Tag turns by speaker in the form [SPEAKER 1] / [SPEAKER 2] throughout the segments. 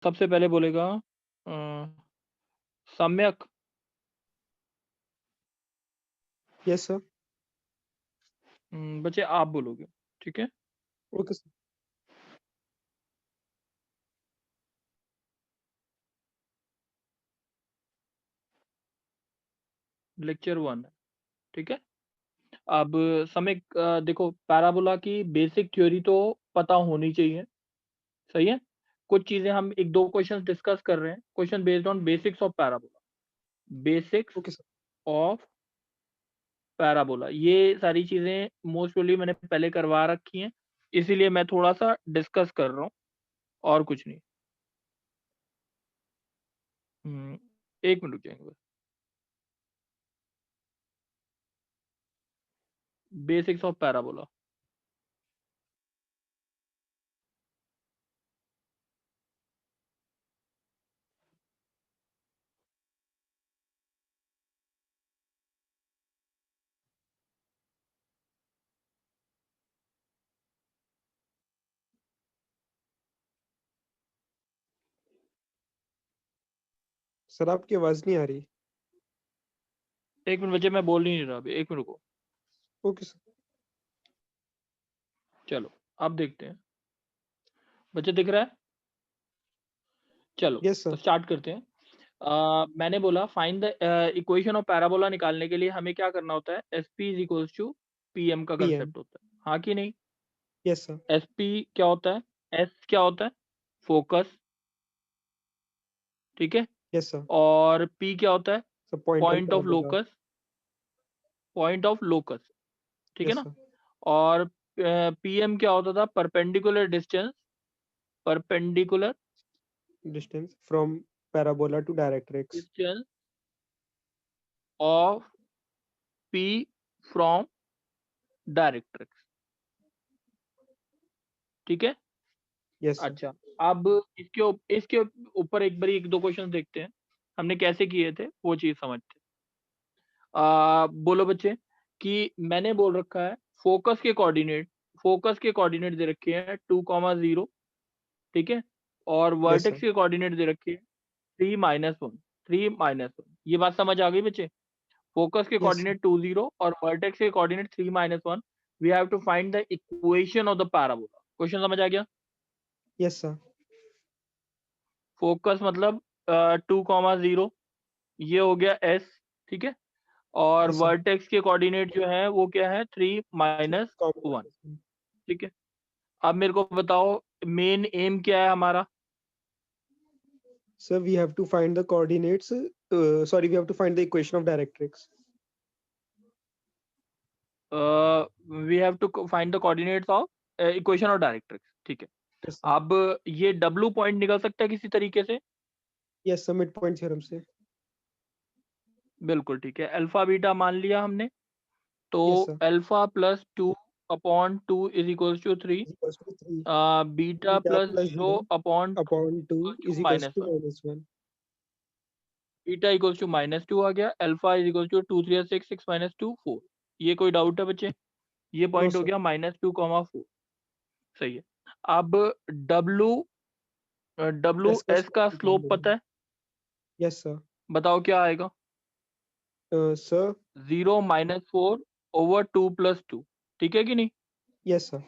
[SPEAKER 1] सबसे पहले बोलेगा सम्यक।
[SPEAKER 2] Yes sir.
[SPEAKER 1] बच्चे आप बोलोगे, ठीक है।
[SPEAKER 2] Okay sir.
[SPEAKER 1] लेक्चर 1, ठीक है। अब समय देखो, पैराबोला की बेसिक थ्योरी तो पता होनी चाहिए, सही है। कुछ चीजें हम एक दो क्वेश्चन डिस्कस कर रहे हैं, question based on basics of parabola, basics
[SPEAKER 2] okay sir.
[SPEAKER 1] Of parabola. ये सारी चीजें मोस्टली मैंने पहले करवा रखी हैं, इसीलिए मैं थोड़ा सा डिस्कस कर रहा हूँ, और कुछ नहीं। 1 मिनट रुक जाएंगे बस। Basics of parabola.
[SPEAKER 2] सर आपकी आवाज नहीं आ रही।
[SPEAKER 1] 1 मिनट बच्चे, मैं बोल ही नहीं रहा अभी, 1 मिनट रुको।
[SPEAKER 2] Okay sir.
[SPEAKER 1] चलो अब देखते हैं, बच्चे दिख रहा है। चलो
[SPEAKER 2] यस
[SPEAKER 1] तो
[SPEAKER 2] सर।
[SPEAKER 1] स्टार्ट करते हैं। मैंने बोला find the equation of parabola निकालने के लिए हमें क्या करना होता है, S P is equals to P M का
[SPEAKER 2] पीएम।
[SPEAKER 1] कंसेप्ट होता है, हाँ कि नहीं।
[SPEAKER 2] Yes sir.
[SPEAKER 1] एस पी क्या होता है, एस क्या होता है, फोकस, ठीक है।
[SPEAKER 2] Yes sir.
[SPEAKER 1] और पी क्या होता है,
[SPEAKER 2] sir point on
[SPEAKER 1] point of
[SPEAKER 2] parabola.
[SPEAKER 1] Locus, point of locus, ठीक है
[SPEAKER 2] यस
[SPEAKER 1] ना।
[SPEAKER 2] सर।
[SPEAKER 1] और पीएम क्या होता था, perpendicular distance, perpendicular
[SPEAKER 2] distance from parabola to directrix.
[SPEAKER 1] Distance of P from directrix, ठीक है।
[SPEAKER 2] Yes sir.
[SPEAKER 1] अच्छा, अब इसके ऊपर एक बार एक दो क्वेश्चन देखते हैं, हमने कैसे किए थे वो चीज समझते हैं। बोलो बच्चे, कि मैंने बोल रखा है फोकस के कोऑर्डिनेट, फोकस के कोऑर्डिनेट दे रखे हैं 2,0, ठीक है। और
[SPEAKER 2] यस
[SPEAKER 1] वर्टेक्स
[SPEAKER 2] सर।
[SPEAKER 1] के कोऑर्डिनेट दे रखे हैं 3 - 1, 3 - 1। ये बात समझ आ गई बच्चे। फोकस के
[SPEAKER 2] यस सर।
[SPEAKER 1] कोऑर्डिनेट 2,0 और वर्टेक्स के coordinate 3 - 1। We have to find the equation of the parabola. Question समझ आ गया।
[SPEAKER 2] Yes sir.
[SPEAKER 1] फोकस मतलब 2,0, ये हो गया एस, ठीक है। और
[SPEAKER 2] यस सर।
[SPEAKER 1] वर्टेक्स के कोऑर्डिनेट जो है वो क्या है, 3 - 1, ठीक है। अब मेरे को बताओ मेन एम क्या है हमारा।
[SPEAKER 2] Sir we have to find the coordinates, sorry we have to find the equation of directrix.
[SPEAKER 1] We have to find the coordinates of equation of directrix, ठीक है।
[SPEAKER 2] Yes sir.
[SPEAKER 1] अब ये डब्लू पॉइंट निकल सकता है किसी तरीके से।
[SPEAKER 2] Yes sir, mid point theorem से।
[SPEAKER 1] बिल्कुल ठीक है, अल्फा बीटा मान लिया हमने, तो
[SPEAKER 2] yes sir.
[SPEAKER 1] Alpha plus 2/2 is equals to 3,
[SPEAKER 2] is equals to 3।
[SPEAKER 1] Beta
[SPEAKER 2] beta
[SPEAKER 1] plus
[SPEAKER 2] plus
[SPEAKER 1] 0
[SPEAKER 2] 0
[SPEAKER 1] upon
[SPEAKER 2] upon 2 is equals to
[SPEAKER 1] -1।
[SPEAKER 2] -1।
[SPEAKER 1] Beta equals to -2 आ गया, अल्फा इज इक्वल्स टू 2 3 6 6 -2 4। ये कोई डाउट है बच्चे, ये
[SPEAKER 2] नो
[SPEAKER 1] पॉइंट हो
[SPEAKER 2] सर।
[SPEAKER 1] गया -2,4, सही है। अब डब्लू, डब्लू
[SPEAKER 2] एस का
[SPEAKER 1] एस का
[SPEAKER 2] स्लोप
[SPEAKER 1] स्लोप
[SPEAKER 2] निकालना
[SPEAKER 1] पता
[SPEAKER 2] है।
[SPEAKER 1] है,
[SPEAKER 2] यस सर।
[SPEAKER 1] बताओ क्या आएगा।
[SPEAKER 2] सर।
[SPEAKER 1] 0 - 4/2 ठीक है कि नहीं।
[SPEAKER 2] Yes sir.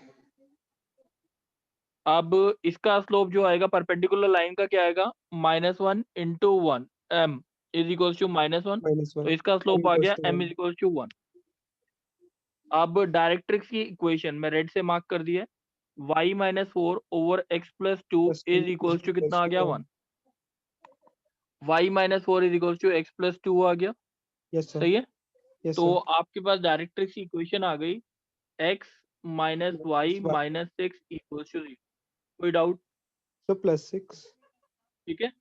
[SPEAKER 1] अब इसका स्लोप जो आएगा परपेंडिकुलर लाइन का क्या आएगा, -1 × 1 m इज इक्वल्स टू -1। तो
[SPEAKER 2] -1
[SPEAKER 1] इसका
[SPEAKER 2] m
[SPEAKER 1] स्लोप आ
[SPEAKER 2] इक्वल्स
[SPEAKER 1] गया
[SPEAKER 2] to
[SPEAKER 1] m
[SPEAKER 2] 1।
[SPEAKER 1] Is equals to 1। अब डायरेक्ट्रिक्स की इक्वेशन मैं रेड से मार्क कर दिया है, y - 4/x + 2
[SPEAKER 2] plus 2
[SPEAKER 1] is
[SPEAKER 2] is
[SPEAKER 1] equals to कितना
[SPEAKER 2] इक्वल्स
[SPEAKER 1] आ
[SPEAKER 2] टू
[SPEAKER 1] गया,
[SPEAKER 2] 1।
[SPEAKER 1] 1। y - 4 is equals to x + 2 आ गया,
[SPEAKER 2] यस सर।
[SPEAKER 1] सही है।
[SPEAKER 2] यस
[SPEAKER 1] तो
[SPEAKER 2] सर।
[SPEAKER 1] आपके पास डायरेक्ट्रिक्स की इक्वेशन आ गई, x - y - 6 इक्वल्स टू 0। कोई डाउट,
[SPEAKER 2] सर +6।
[SPEAKER 1] ठीक है।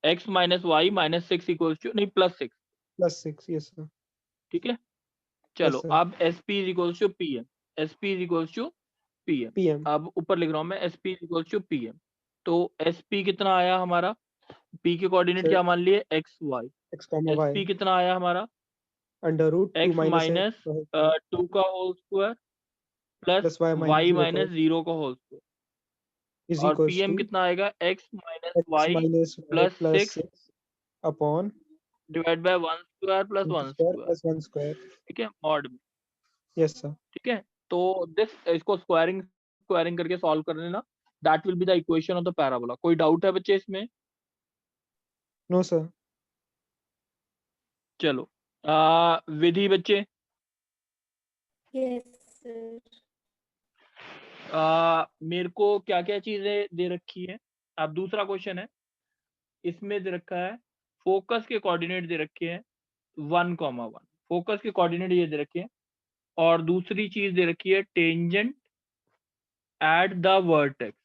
[SPEAKER 1] x - y - 6 इक्वल्स टू, नहीं +6,
[SPEAKER 2] +6 यस सर।
[SPEAKER 1] ठीक है।
[SPEAKER 2] यस
[SPEAKER 1] चलो
[SPEAKER 2] सर।
[SPEAKER 1] अब S P is equals to P M, S P is equals to P M.
[SPEAKER 2] PM.
[SPEAKER 1] अब ऊपर लिख रहा हूं मैं, S P is equals to P M. तो एस पी कितना आया हमारा, पी के कोऑर्डिनेट
[SPEAKER 2] सर
[SPEAKER 1] क्या मान लिए, x y.
[SPEAKER 2] x, y
[SPEAKER 1] S P कितना आया हमारा,
[SPEAKER 2] √2
[SPEAKER 1] एक्स
[SPEAKER 2] माइनस x
[SPEAKER 1] माइनस 2 का whole square plus
[SPEAKER 2] plus y
[SPEAKER 1] y
[SPEAKER 2] -0 का।
[SPEAKER 1] -0 का होल स्क्वायर,
[SPEAKER 2] is
[SPEAKER 1] और
[SPEAKER 2] equals
[SPEAKER 1] पीएम
[SPEAKER 2] to
[SPEAKER 1] कितना आएगा, x minus
[SPEAKER 2] x
[SPEAKER 1] y
[SPEAKER 2] minus y
[SPEAKER 1] plus
[SPEAKER 2] plus
[SPEAKER 1] 6
[SPEAKER 2] 6 upon
[SPEAKER 1] divide by 1 square plus 1
[SPEAKER 2] square
[SPEAKER 1] square,
[SPEAKER 2] plus 1 square.
[SPEAKER 1] ठीक है, mod में,
[SPEAKER 2] Yes, sir.
[SPEAKER 1] ठीक है। तो दिस इसको स्क्वायरिंग स्क्वायरिंग करके सॉल्व कर लेना, that will be the equation of the parabola. कोई डाउट है बच्चे इसमें?
[SPEAKER 2] No, sir.
[SPEAKER 1] चलो विधि बच्चे,
[SPEAKER 3] Yes, sir.
[SPEAKER 1] मेरे को क्या क्या चीजें दे रखी है। अब दूसरा क्वेश्चन है, इसमें दे रखा है फोकस के कोऑर्डिनेट दे रखे हैं 1,1, फोकस के कोऑर्डिनेट ये दे रखे हैं, और दूसरी चीज दे रखी है tangent at the vertex.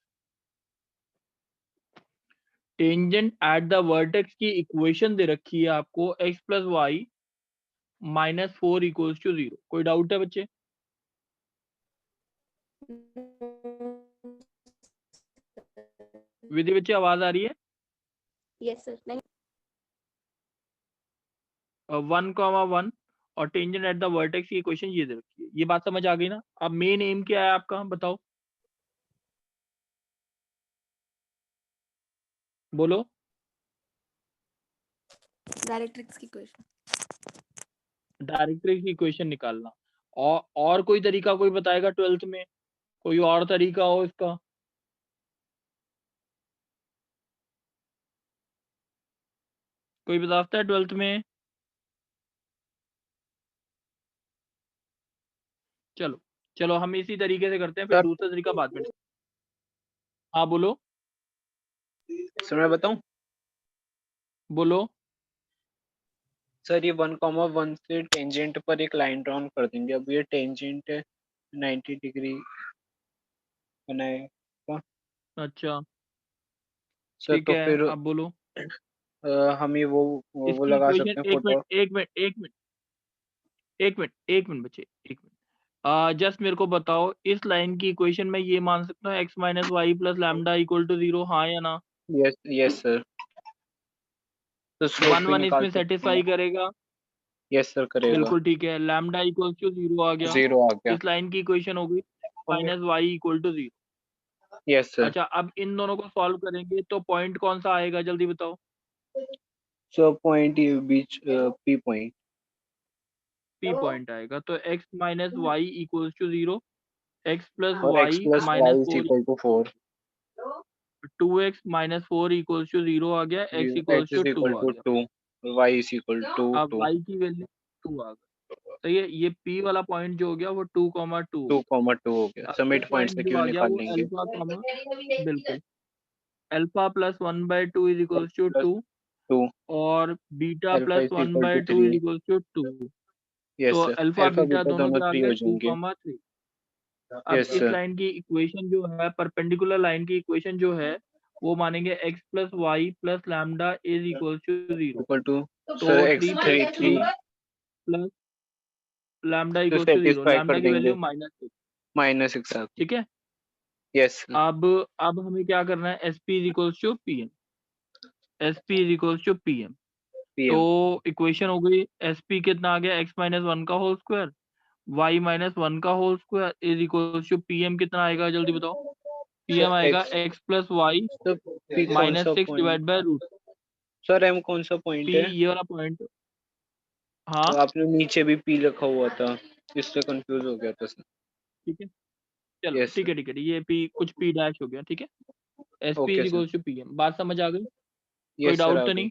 [SPEAKER 1] Tangent at the vertex की इक्वेशन दे रखी है आपको x plus y minus 4 equals to 0। कोई डाउट है बच्चे? विधि बच्चे आवाज आ रही है?
[SPEAKER 3] Yes, sir. नहीं.
[SPEAKER 1] 1,1 और टेंजेंट एट द वर्टेक्स की इक्वेशन ये दे रखी है। ये बात समझ आ गई ना? अब मेन एम क्या है आपका, बताओ, बोलो।
[SPEAKER 3] Directrix की question.
[SPEAKER 1] डायरेक्ट्रिक्स की इक्वेशन निकालना। और कोई तरीका कोई बताएगा 12th में? कोई और तरीका हो इसका? कोई बता सकता है 12th में? चलो चलो हम इसी तरीके से करते हैं, फिर
[SPEAKER 4] सर
[SPEAKER 1] दूसरा तरीका बाद में। हाँ बोलो
[SPEAKER 4] सर मैं बताऊं
[SPEAKER 1] बोलो।
[SPEAKER 4] सर, ये 1,1 से टेंजेंट पर एक लाइन ड्रॉन कर देंगे। अब ये टेंजेंट 90 डिग्री बनाएगा
[SPEAKER 1] अच्छा
[SPEAKER 4] सर,
[SPEAKER 1] ठीक
[SPEAKER 4] तो
[SPEAKER 1] है,
[SPEAKER 4] फिर
[SPEAKER 1] अब बोलो।
[SPEAKER 4] हम ये वो
[SPEAKER 1] इसकी
[SPEAKER 4] लगा
[SPEAKER 1] इक्वेशन,
[SPEAKER 4] सकते हैं
[SPEAKER 1] एक
[SPEAKER 4] फोटो।
[SPEAKER 1] मिनट एक मिनट एक मिनट एक मिनट बच्चे, एक मिनट। जस्ट मेरे को बताओ, इस लाइन की इक्वेशन में ये मान सकता हूँ x minus y plus lambda equal to 0, हाँ या ना?
[SPEAKER 4] यस यस सर, तो स्लोप भी
[SPEAKER 1] 1,1
[SPEAKER 4] निकाल
[SPEAKER 1] इसमें
[SPEAKER 4] सकते हैं।
[SPEAKER 1] सेटिस्फाई करेगा?
[SPEAKER 4] यस सर, करेगा।
[SPEAKER 1] बिल्कुल ठीक है, लैम्डा इक्वल टू 0 आ गया।
[SPEAKER 4] 0 आ गया।
[SPEAKER 1] इस लाइन की इक्वेशन हो गई minus y equal to 0।
[SPEAKER 4] Yes sir.
[SPEAKER 1] अच्छा, अब इन दोनों को सॉल्व करेंगे तो पॉइंट कौन सा आएगा, जल्दी बताओ।
[SPEAKER 4] सो पॉइंट ये बीच पी पॉइंट।
[SPEAKER 1] पी पॉइंट आएगा, तो x minus y equals to 0, x plus
[SPEAKER 4] और x
[SPEAKER 1] y
[SPEAKER 4] plus
[SPEAKER 1] minus
[SPEAKER 4] y is
[SPEAKER 1] 4,
[SPEAKER 4] equal to 4।
[SPEAKER 1] 2x minus 4 equals to 0 आ गया, x equals
[SPEAKER 4] x is
[SPEAKER 1] to 2
[SPEAKER 4] equal
[SPEAKER 1] आ
[SPEAKER 4] to
[SPEAKER 1] गया।
[SPEAKER 4] 2, y is equal to
[SPEAKER 1] अब
[SPEAKER 4] 2।
[SPEAKER 1] y की value 2 आ गई, तो ये p वाला पॉइंट जो हो गया वो 2,2 हो
[SPEAKER 4] 2,2 हो गया।
[SPEAKER 1] गया। अब
[SPEAKER 4] सर
[SPEAKER 1] ये
[SPEAKER 4] मिड पॉइंट
[SPEAKER 1] पॉइंट
[SPEAKER 4] से
[SPEAKER 1] जो
[SPEAKER 4] क्यों
[SPEAKER 1] आ गया
[SPEAKER 4] निकाल
[SPEAKER 1] वो
[SPEAKER 4] लेंगे?
[SPEAKER 1] अल्फा कॉमा, बिल्कुल, alpha plus 1/2 is equals to
[SPEAKER 4] plus
[SPEAKER 1] 2
[SPEAKER 4] 2,
[SPEAKER 1] और beta
[SPEAKER 4] alpha
[SPEAKER 1] plus
[SPEAKER 4] is equal to
[SPEAKER 1] 1/2 is
[SPEAKER 4] 3।
[SPEAKER 1] Equals to 2। तो
[SPEAKER 4] yes sir,
[SPEAKER 1] alpha
[SPEAKER 4] alpha
[SPEAKER 1] beta
[SPEAKER 4] beta
[SPEAKER 1] दोनों
[SPEAKER 4] दोनों
[SPEAKER 1] क्या आ
[SPEAKER 4] 3
[SPEAKER 1] गए,
[SPEAKER 4] हो
[SPEAKER 1] 2,
[SPEAKER 4] जाएंगे।
[SPEAKER 1] 3। अब
[SPEAKER 4] यस
[SPEAKER 1] इस
[SPEAKER 4] सर।
[SPEAKER 1] लाइन की इक्वेशन जो है, परपेंडिकुलर लाइन की इक्वेशन जो है, वो मानेंगे x plus Y plus lambda is equal to 0।
[SPEAKER 4] Equal to
[SPEAKER 1] तो
[SPEAKER 4] sir
[SPEAKER 1] 3
[SPEAKER 4] x
[SPEAKER 1] plus
[SPEAKER 4] 3
[SPEAKER 1] 3
[SPEAKER 4] 3
[SPEAKER 1] plus lambda
[SPEAKER 4] तो
[SPEAKER 1] इक्वल टू 0,
[SPEAKER 4] सेटिस्फाई
[SPEAKER 1] लैम्डा
[SPEAKER 4] कर
[SPEAKER 1] की
[SPEAKER 4] देंगे।
[SPEAKER 1] वैल्यू -6,
[SPEAKER 4] -6 आ गई।
[SPEAKER 1] ठीक है।
[SPEAKER 4] यस
[SPEAKER 1] अब हमें क्या करना है, S P is equals to P M, S P is equals to P M. तो
[SPEAKER 4] पीएम।
[SPEAKER 1] इक्वेशन हो गई, एस पी कितना आ गया, x माइनस 1 का होल स्क्वायर y माइनस 1 का whole square is equals to P M. कितना आएगा जल्दी बताओ? पी एम
[SPEAKER 4] सर
[SPEAKER 1] आएगा
[SPEAKER 4] x
[SPEAKER 1] x प्लस वाई
[SPEAKER 4] तो p कौन सा
[SPEAKER 1] -6
[SPEAKER 4] point?
[SPEAKER 1] Divide by root.
[SPEAKER 4] Sir m कौन सा पॉइंट
[SPEAKER 1] पी
[SPEAKER 4] है?
[SPEAKER 1] ये वाला पॉइंट, हाँ
[SPEAKER 4] तो आपने नीचे भी p रखा हुआ था, इससे कंफ्यूज हो गया था सर।
[SPEAKER 1] ठीक है, चलो
[SPEAKER 4] यस
[SPEAKER 1] ठीक
[SPEAKER 4] सर।
[SPEAKER 1] है ठीक है, ये पी कुछ पी डैश हो गया, ठीक है। S P
[SPEAKER 4] okay
[SPEAKER 1] is
[SPEAKER 4] sir.
[SPEAKER 1] Equals to P M, बात समझ आ गई? कोई
[SPEAKER 4] यस सर,
[SPEAKER 1] डाउट
[SPEAKER 4] आ
[SPEAKER 1] तो
[SPEAKER 4] गई।
[SPEAKER 1] नहीं?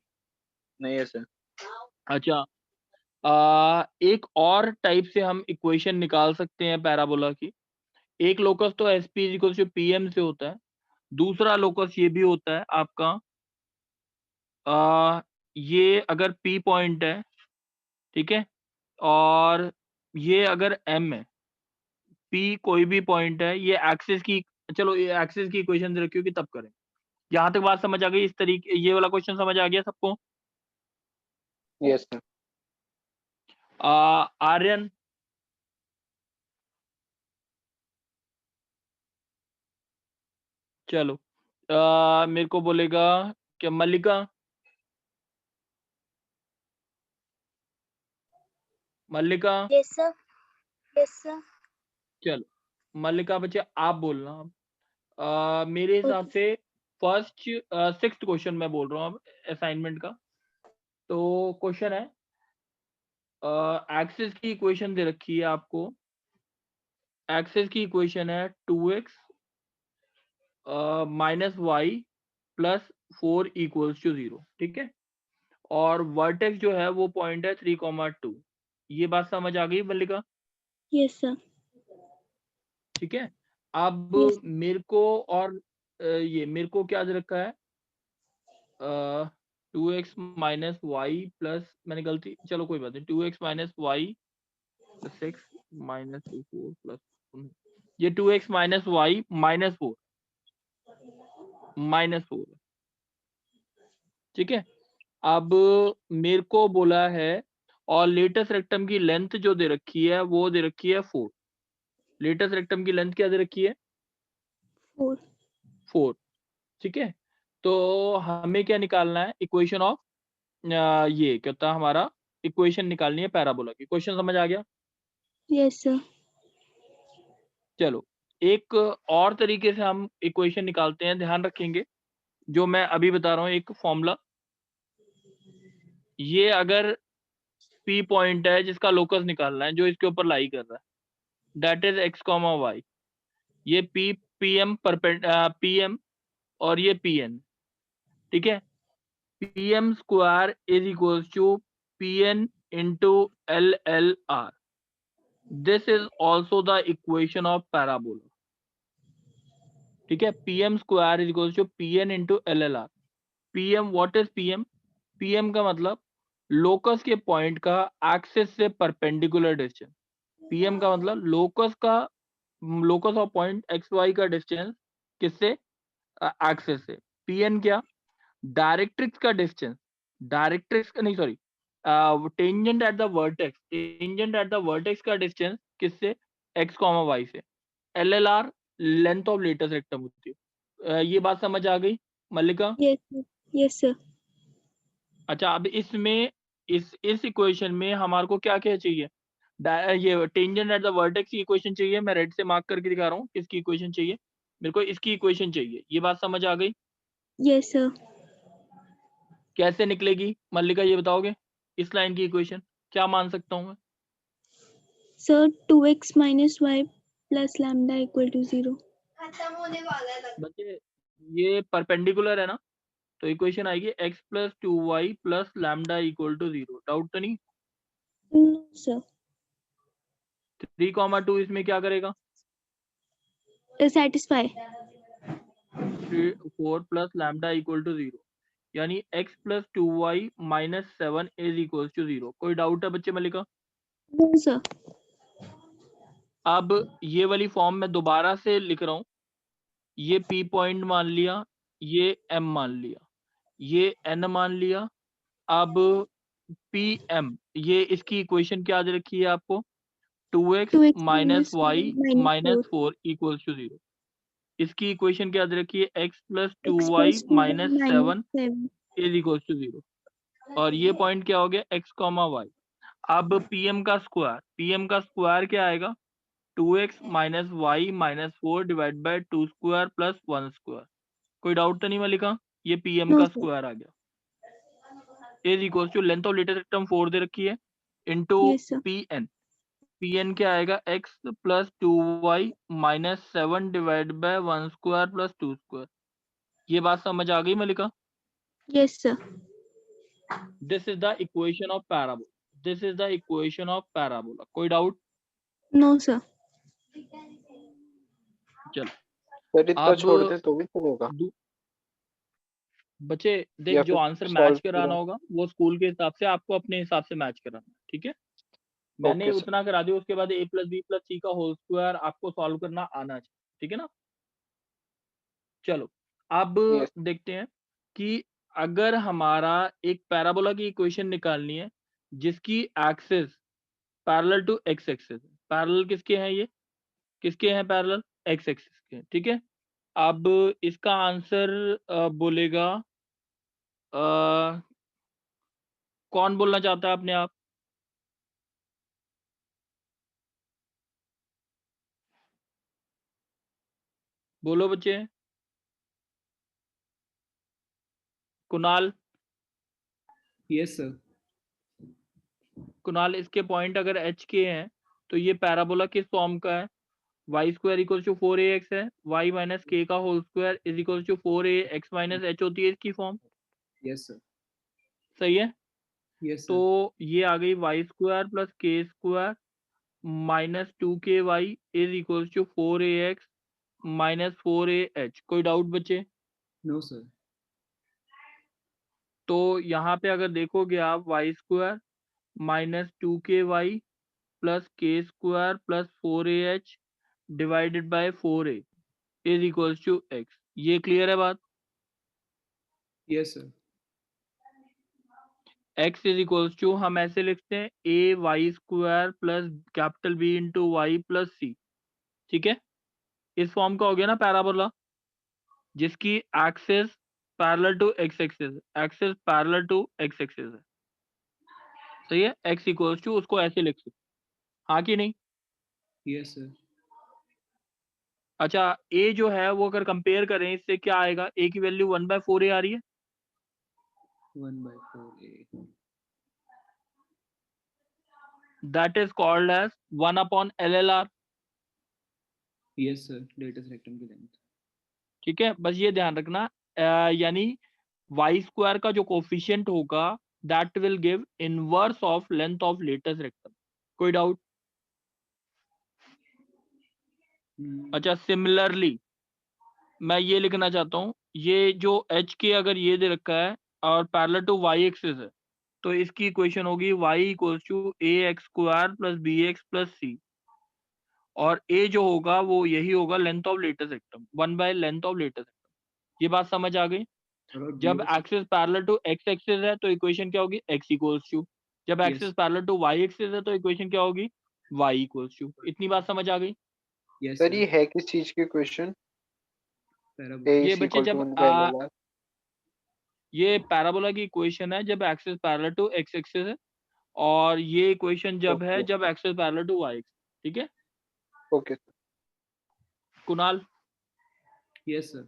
[SPEAKER 4] नहीं है सर।
[SPEAKER 1] अच्छा, एक और टाइप से हम इक्वेशन निकाल सकते हैं पैराबोला की। एक लोकस तो S P is equals to P M से होता है, दूसरा लोकस ये भी होता है आपका, ये अगर P पॉइंट है, ठीक है, और ये अगर M है, P कोई भी पॉइंट है, ये एक्सिस की, चलो ये एक्सिस की इक्वेशन रखी होगी तब करें। यहाँ तक बात समझ आ गई? इस तरीके ये वाला क्वेश्चन समझ आ गया सबको?
[SPEAKER 4] Yes sir.
[SPEAKER 1] आर्यन, चलो मेरे को बोलेगा क्या, मल्लिका, मल्लिका,
[SPEAKER 3] Yes, sir. Yes, sir.
[SPEAKER 1] चलो मल्लिका बच्चे आप बोलना। मेरे हिसाब से फर्स्ट 6th क्वेश्चन मैं बोल रहा हूँ अब असाइनमेंट का। तो क्वेश्चन है, एक्सिस की इक्वेशन दे रखी है आपको। एक्सिस की इक्वेशन है 2x minus y plus 4 equals to 0, ठीक है। और वर्टेक्स जो है वो पॉइंट है 3,2। ये बात समझ आ गई मल्लिका?
[SPEAKER 3] Yes, sir.
[SPEAKER 1] ठीक है। अब
[SPEAKER 3] Yes.
[SPEAKER 1] मेरे को और ये मेरे को क्या दे रखा है, 2x माइनस वाई प्लस, मैंने गलती, चलो कोई बात नहीं, 2x minus y plus 6 minus 4 plus, ये 2x माइनस वाई माइनस 4 ठीक है। अब मेरे को बोला है, और लेटेस्ट रेक्टम की लेंथ जो दे रखी है वो दे रखी है 4। लेटेस्ट रेक्टम की लेंथ क्या दे रखी है?
[SPEAKER 3] 4.
[SPEAKER 1] 4, ठीक है। तो हमें क्या निकालना है, इक्वेशन ऑफ, ये क्या होता है हमारा, इक्वेशन निकालनी है पैराबोला की। क्वेश्चन समझ आ गया?
[SPEAKER 3] Yes, sir.
[SPEAKER 1] चलो एक और तरीके से हम इक्वेशन निकालते हैं, ध्यान रखेंगे जो मैं अभी बता रहा हूँ एक फॉर्मूला। ये अगर P पॉइंट है जिसका लोकस निकालना है, जो इसके ऊपर लाई कर रहा है, दैट इज x, y। ये PM PM और ये PN, ठीक है। PM square is equals to PN into LLR। This is also the equation of parabola, ठीक है। PM square is equals to PN into LLR। PM, what is PM? PM का मतलब locus के point का axis से perpendicular distance. PM का मतलब locus of point XY का डिस्टेंस किससे? एक्सिस से। PN क्या? डायरेक्ट्रिक्स का डिस्टेंस, डायरेक्ट्रिक्स का नहीं, sorry, tangent at the vertex, tangent at the vertex का डिस्टेंस किससे? x, y से। LLR length of latus rectum होती है। ये बात समझ आ गई Mallika?
[SPEAKER 3] Yes, sir. Yes, sir.
[SPEAKER 1] अच्छा, अब इसमें इस इक्वेशन में हमारे को क्या क्या चाहिए? ये टेंजेंट एट द वर्टेक्स की इक्वेशन चाहिए। मैं रेड से मार्क करके दिखा रहा हूँ किसकी इक्वेशन चाहिए। मेरे को इसकी इक्वेशन चाहिए। ये बात समझ आ गई?
[SPEAKER 3] Yes, sir.
[SPEAKER 1] कैसे निकलेगी मल्लिका, ये बताओगे? इस लाइन की इक्वेशन क्या मान सकता हूँ मैं?
[SPEAKER 3] Sir, 2x minus y plus lambda equal to 0.
[SPEAKER 1] बच्चे ये परपेंडिकुलर है ना, तो इक्वेशन आएगी x plus 2y plus lambda equal to 0। Doubt तो नहीं?
[SPEAKER 3] No, sir.
[SPEAKER 1] 3,2 इसमें क्या करेगा?
[SPEAKER 3] Satisfy.
[SPEAKER 1] 4 plus lambda equal to 0, यानी x plus 2y minus 7 is equal to 0। कोई डाउट है बच्चे मल्लिका?
[SPEAKER 3] No, sir.
[SPEAKER 1] अब ये वाली फॉर्म मैं दोबारा से लिख रहा हूँ। ये P पॉइंट मान लिया, ये M मान लिया, ये N मान लिया। अब PM, ये इसकी इक्वेशन क्या दे रखी है आपको? 2x
[SPEAKER 3] 2x
[SPEAKER 1] minus
[SPEAKER 3] minus
[SPEAKER 1] y
[SPEAKER 3] y minus
[SPEAKER 1] minus
[SPEAKER 3] 4.
[SPEAKER 1] 4 equals to 0। इसकी इक्वेशन क्या दे रखी है? x plus two
[SPEAKER 3] X
[SPEAKER 1] y
[SPEAKER 3] plus 2y
[SPEAKER 1] minus
[SPEAKER 3] minus
[SPEAKER 1] 7
[SPEAKER 3] 7.
[SPEAKER 1] Is equals to 0। और ये पॉइंट क्या हो गया? x, y। अब PM का स्क्वायर क्या आएगा? 2x minus y minus 4 divide by 2 square plus 1 square. कोई डाउट तो नहीं मल्लिका? ये PM
[SPEAKER 3] No,
[SPEAKER 1] का
[SPEAKER 3] sir.
[SPEAKER 1] स्क्वायर आ गया। Is equals to length of latus rectum 4 दे रखी है इनटू
[SPEAKER 3] Yes, sir.
[SPEAKER 1] PN क्या आएगा? x plus 2y minus 7 divide by 1 square plus 2 square. ये बात समझ आ गई Mallika?
[SPEAKER 3] Yes, sir.
[SPEAKER 1] This is the equation of parabola. This is the equation of parabola. कोई डाउट?
[SPEAKER 3] No, sir.
[SPEAKER 1] चलो
[SPEAKER 4] सर इतना
[SPEAKER 1] अब
[SPEAKER 4] छोड़ दे तो भी चलेगा
[SPEAKER 1] बच्चे देख,
[SPEAKER 4] या
[SPEAKER 1] जो
[SPEAKER 4] फिर
[SPEAKER 1] आंसर मैच
[SPEAKER 4] सॉल्व
[SPEAKER 1] कराना
[SPEAKER 4] पूरा?
[SPEAKER 1] होगा वो स्कूल के हिसाब से आपको अपने हिसाब से मैच कराना है, ठीक है। मैंने
[SPEAKER 4] ओके सर।
[SPEAKER 1] उतना करा दिया, उसके बाद a प्लस बी प्लस सी का होल स्क्वायर आपको सॉल्व करना आना चाहिए, ठीक है ना। चलो अब
[SPEAKER 4] यस
[SPEAKER 1] देखते हैं कि अगर हमारा एक पैराबोला की इक्वेशन निकालनी है जिसकी axis parallel to x axis, parallel किसके हैं? ये किसके हैं पैरेलल? x एक्सिस के, ठीक है। अब इसका आंसर बोलेगा, कौन बोलना चाहता है अपने आप? बोलो बच्चे। Kunal,
[SPEAKER 5] yes sir.
[SPEAKER 1] कुणाल इसके पॉइंट अगर एच के हैं तो ये पैराबोला किस फॉर्म का है? Y square equal to 4ax है, वाई माइनस के का whole square is equal to 4ax minus H होती है इसकी फॉर्म।
[SPEAKER 5] Yes sir.
[SPEAKER 1] सही है।
[SPEAKER 5] यस
[SPEAKER 1] तो
[SPEAKER 5] सर।
[SPEAKER 1] ये आ गई Y square plus K square minus 2ky is equal to 4ax minus 4ah। कोई डाउट बच्चे?
[SPEAKER 5] No sir.
[SPEAKER 1] तो यहाँ पे अगर देखोगे आप Y square minus 2ky plus K square plus 4ah divided by 4a is equal to x। ये clear है बात?
[SPEAKER 5] Yes sir.
[SPEAKER 1] x is equal to हम ऐसे लिखते हैं a Y square plus capital B into Y plus C. ठीक है, इस फॉर्म का हो गया ना पैराबोला, जिसकी axis parallel to x axis, axis parallel to x axis है। सही है, x इक्वल टू उसको ऐसे लिख सकते, हाँ कि नहीं?
[SPEAKER 5] Yes sir.
[SPEAKER 1] अच्छा, a जो है वो अगर कंपेयर करें इससे क्या आएगा? a की वैल्यू 1/4a आ रही है।
[SPEAKER 5] 1/4a।
[SPEAKER 1] That is called as 1/LLR।
[SPEAKER 5] Yes sir, latus rectum की लेंथ।
[SPEAKER 1] ठीक है, बस ये ध्यान रखना, यानी वाई स्क्वायर का जो कोफिशिएंट होगा that will give inverse of length of latus rectum. कोई डाउट? अच्छा, सिमिलरली मैं ये लिखना चाहता हूँ, ये जो एच के अगर ये दे रखा है और पैरेलल टू वाई एक्सिस है तो इसकी इक्वेशन होगी y equals to A x square plus b x plus c, और ए जो होगा वो यही होगा लेंथ ऑफ लेटेस्ट रेक्टम, 1/लेंथ ऑफ लेटेस्ट रेक्टम। ये बात समझ आ गई? जब axis parallel to x axis है तो इक्वेशन क्या होगी? x इक्वल्स टू, जब axis parallel to y axis है तो इक्वेशन क्या होगी? y equals to. इतनी बात समझ आ गई?
[SPEAKER 5] यस
[SPEAKER 4] सर ये है किस चीज की क्वेश्चन?
[SPEAKER 1] ये बच्चे जब ये पैराबोला की इक्वेशन है जब axis parallel to x axis है, और ये इक्वेशन जब है
[SPEAKER 4] Okay.
[SPEAKER 1] जब axis parallel to y axis. ठीक है
[SPEAKER 4] ओके
[SPEAKER 1] कुणाल,
[SPEAKER 5] यस सर।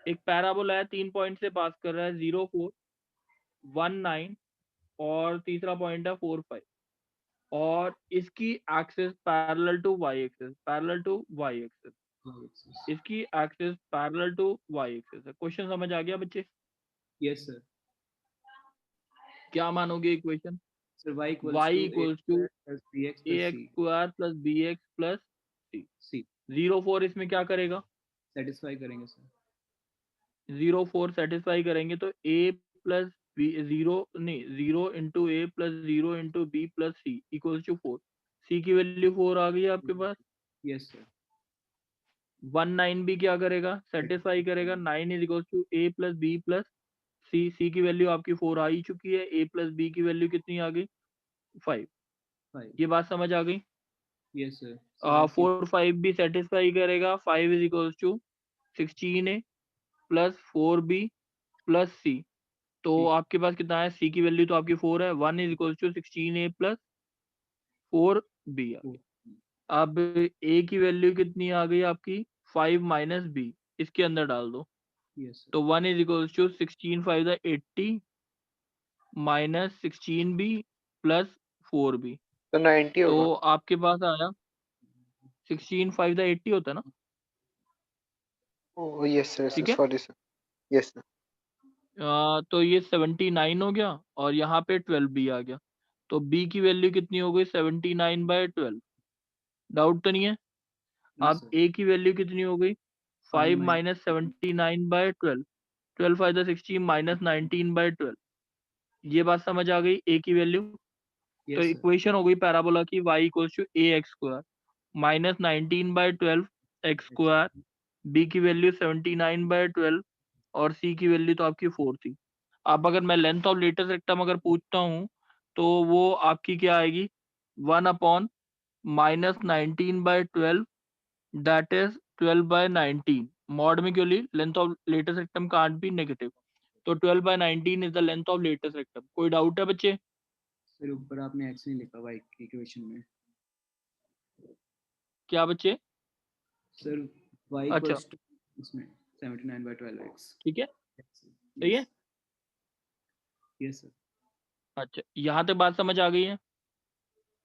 [SPEAKER 1] एक पैराबोला है 3 पॉइंट से पास कर रहा है 0 4 1 9 और तीसरा पॉइंट है 4 5, और इसकी axis parallel to y axis, parallel to y axis, इसकी axis parallel to y axis है। क्वेश्चन समझ आ गया बच्चे?
[SPEAKER 5] Yes sir.
[SPEAKER 1] क्या मानोगे equation?
[SPEAKER 5] Sir y
[SPEAKER 1] y equals to
[SPEAKER 5] bx
[SPEAKER 1] ax square plus bx plus
[SPEAKER 5] c
[SPEAKER 1] 0 4 इसमें क्या करेगा?
[SPEAKER 5] सेटिस्फाई करेंगे सर।
[SPEAKER 1] 0 4 सेटिस्फाई करेंगे तो a प्लस बी 0 नहीं 0 into A plus 0 into B plus C equals to 4। C की वैल्यू 4 आ गई है आपके पास।
[SPEAKER 5] Yes sir.
[SPEAKER 1] 1 9 भी क्या करेगा? सेटिस्फाई करेगा। 9 is equals to A plus B plus C, C की वैल्यू आपकी 4 आ ही चुकी है, ए प्लस बी की वैल्यू कितनी आ गई? 5।
[SPEAKER 5] 5।
[SPEAKER 1] ये बात समझ आ गई?
[SPEAKER 5] Yes sir.
[SPEAKER 1] 4 5 भी सेटिस्फाई करेगा। 5 is equals to 16a plus 4b plus c, तो आपके पास कितना है? सी की वैल्यू तो आपकी 4 है। 1 is equals to 16a plus 4b आ गई। अब a की वैल्यू कितनी आ गई आपकी? 5 माइनस b, इसके अंदर डाल दो।
[SPEAKER 5] Yes sir.
[SPEAKER 1] तो 1 is equals to 16 5 80 minus 16b plus 4b,
[SPEAKER 4] तो 90
[SPEAKER 1] तो
[SPEAKER 4] होगा।
[SPEAKER 1] आपके पास आया 16 5 80 होता है ना?
[SPEAKER 4] ओह यस सर,
[SPEAKER 1] ठीक है,
[SPEAKER 4] सॉरी सर। Yes sir.
[SPEAKER 1] तो ये 79 हो गया और यहाँ पे 12b आ गया, तो b की वैल्यू कितनी हो गई? 79/12। डाउट तो नहीं है? अब a की वैल्यू कितनी हो गई? 5 माइनस 79/12, 12 5 16 माइनस 19/12। ये बात समझ आ गई a की वैल्यू? तो
[SPEAKER 5] यस सर।
[SPEAKER 1] इक्वेशन हो गई पैराबोला की y equals to A x square minus 19/12 X square, b की वैल्यू 79/12 और c की वैल्यू तो आपकी 4 थी। अब अगर मैं लेंथ ऑफ लेटेस्ट रेक्टम अगर पूछता हूँ तो वो आपकी क्या आएगी? 1 माइनस 19/12 दैट इज 12/19। मॉड में क्यों ली? Length of latus rectum can't be negative, तो 12/19 is the length of latus rectum. कोई डाउट है बच्चे?
[SPEAKER 5] सर ऊपर आपने x नहीं लिखा y इक्वेशन में।
[SPEAKER 1] क्या बच्चे?
[SPEAKER 5] सर y
[SPEAKER 1] अच्छा
[SPEAKER 5] equals to इसमें 79/12x.
[SPEAKER 1] ठीक है,
[SPEAKER 5] Yes, sir.
[SPEAKER 1] सही है।
[SPEAKER 5] Yes. Yes, sir.
[SPEAKER 1] अच्छा यहाँ तक बात समझ आ गई है।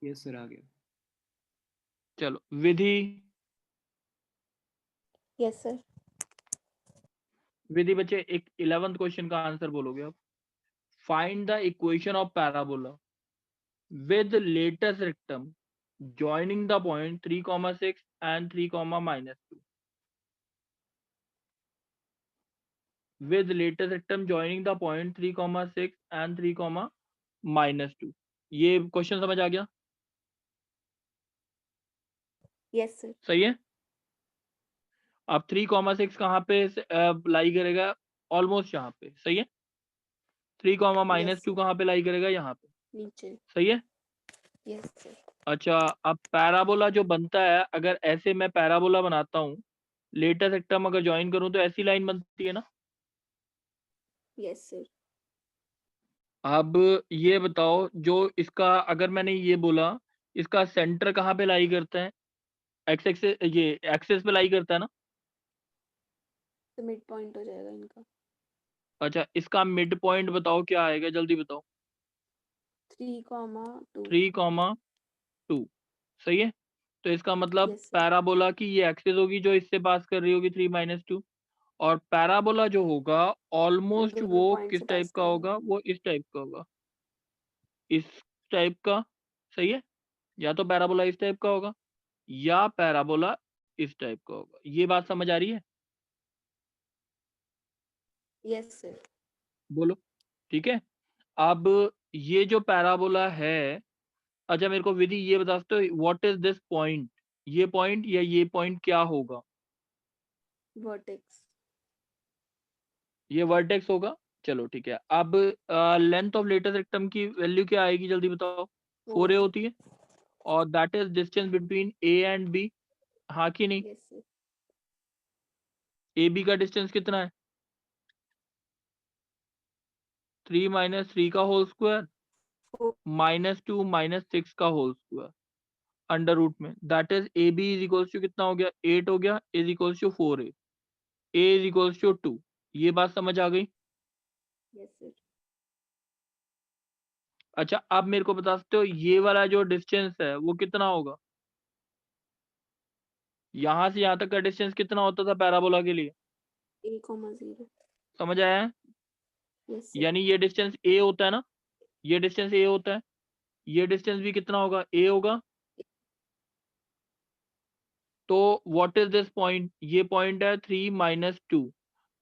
[SPEAKER 5] Yes, sir, आ गया.
[SPEAKER 1] चलो विधि,
[SPEAKER 6] Yes, sir.
[SPEAKER 1] विधि बच्चे एक 11th क्वेश्चन का आंसर बोलोगे आप। Find the equation of parabola with latus rectum joining the point 3,6 and 3,-2 with latest rectum joining the point 3,6 and 3,-2। ये क्वेश्चन समझ आ गया?
[SPEAKER 6] Yes, sir.
[SPEAKER 1] सही है। अब 3,6 कहाँ पे लाई करेगा? ऑलमोस्ट यहाँ पे, सही है। 3,-2 कहाँ पे लाई करेगा? यहाँ पे,
[SPEAKER 6] नीचे.
[SPEAKER 1] सही है।
[SPEAKER 6] Yes, sir.
[SPEAKER 1] अच्छा अब पैराबोला जो बनता है, अगर ऐसे मैं पैराबोला बनाता हूँ, लेटेस्ट रेक्टम अगर ज्वाइन करूँ तो ऐसी लाइन बनती है ना।
[SPEAKER 6] Yes, sir.
[SPEAKER 1] अब ये बताओ, जो इसका अगर मैंने ये बोला, इसका सेंटर कहाँ पे लाई करता है? एक्स एक्सिस, ये एक्सिस पे लाई करता है ना।
[SPEAKER 6] तो मिड पॉइंट हो जाएगा इनका.
[SPEAKER 1] अच्छा इसका मिड पॉइंट बताओ क्या आएगा, जल्दी बताओ।
[SPEAKER 6] 3,2.
[SPEAKER 1] 3,2 सही है। तो इसका मतलब
[SPEAKER 6] Yes, sir.
[SPEAKER 1] पैराबोला की ये एक्सिस होगी जो इससे पास कर रही होगी 3-2, और पैराबोला जो होगा ऑलमोस्ट
[SPEAKER 6] दोनों
[SPEAKER 1] वो
[SPEAKER 6] पॉइंट
[SPEAKER 1] किस
[SPEAKER 6] से
[SPEAKER 1] टाइप
[SPEAKER 6] पास
[SPEAKER 1] का
[SPEAKER 6] करेगा.
[SPEAKER 1] होगा? वो इस टाइप का होगा, इस टाइप का, सही है। या तो पैराबोला इस टाइप का होगा या पैराबोला इस टाइप का होगा। ये बात समझ आ रही है?
[SPEAKER 6] Yes, sir.
[SPEAKER 1] बोलो, ठीक है। अब ये जो पैराबोला है, अच्छा मेरे को विधि ये बता सकते हो, व्हाट इज दिस पॉइंट? ये पॉइंट या ये पॉइंट क्या होगा?
[SPEAKER 6] Vertex.
[SPEAKER 1] ये वर्टेक्स होगा। चलो ठीक है। अब लेंथ ऑफ लेटेस्ट रेक्टम की वैल्यू क्या आएगी, जल्दी बताओ। 4a होती है, और that is distance between a and b। हाँ कि नहीं?
[SPEAKER 6] Yes, sir.
[SPEAKER 1] ए बी का डिस्टेंस कितना है? 3 - 3 का होल स्क्वायर
[SPEAKER 6] Four.
[SPEAKER 1] -2 -6 का होल स्क्वायर अंडर रूट में, that is A B is equals to कितना हो गया? 8 हो गया, is equals to 4a, a is equals to 2। ये बात समझ आ गई?
[SPEAKER 6] Yes, sir.
[SPEAKER 1] अच्छा अब मेरे को बता सकते हो ये वाला जो डिस्टेंस है वो कितना होगा? यहाँ से यहाँ तक का डिस्टेंस कितना होता था पैराबोला के लिए?
[SPEAKER 6] 1,0.
[SPEAKER 1] समझ आया है?
[SPEAKER 6] Yes, sir.
[SPEAKER 1] यानी ये डिस्टेंस a होता है ना, ये डिस्टेंस a होता है, ये डिस्टेंस भी कितना होगा? a होगा। तो व्हाट इज दिस पॉइंट? ये पॉइंट है 3 - 2।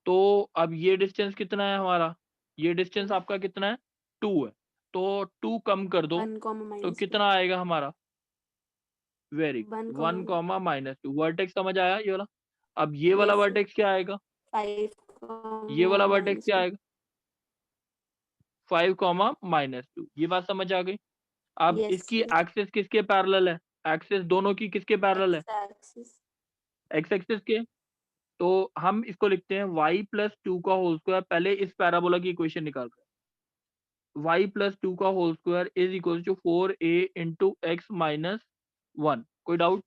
[SPEAKER 1] तो अब ये डिस्टेंस कितना है हमारा? ये डिस्टेंस
[SPEAKER 6] 2.
[SPEAKER 1] आपका कितना है? 2 है। तो 2 कम कर दो
[SPEAKER 6] 1,
[SPEAKER 1] तो
[SPEAKER 6] -2.
[SPEAKER 1] कितना आएगा हमारा? वेरी
[SPEAKER 6] 1,
[SPEAKER 1] 1, -2 वर्टेक्स समझ आया ये वाला। अब ये वाला
[SPEAKER 6] Yes, sir.
[SPEAKER 1] वर्टेक्स क्या आएगा?
[SPEAKER 6] 5,
[SPEAKER 1] ये वाला वर्टेक्स क्या
[SPEAKER 6] -2.
[SPEAKER 1] आएगा? 5, -2। ये बात समझ आ गई। अब
[SPEAKER 6] Yes,
[SPEAKER 1] इसकी
[SPEAKER 6] sir.
[SPEAKER 1] एक्सिस किसके पैरेलल है? एक्सिस दोनों की किसके पैरेलल है?
[SPEAKER 6] X-axis.
[SPEAKER 1] एक्स एक्सिस के। तो हम इसको लिखते हैं y + 2 का होल स्क्वायर। पहले इस पैराबोला की इक्वेशन निकाल रहे हैं। y + 2 का whole square is equal to 4a × x - 1। कोई डाउट?
[SPEAKER 6] No,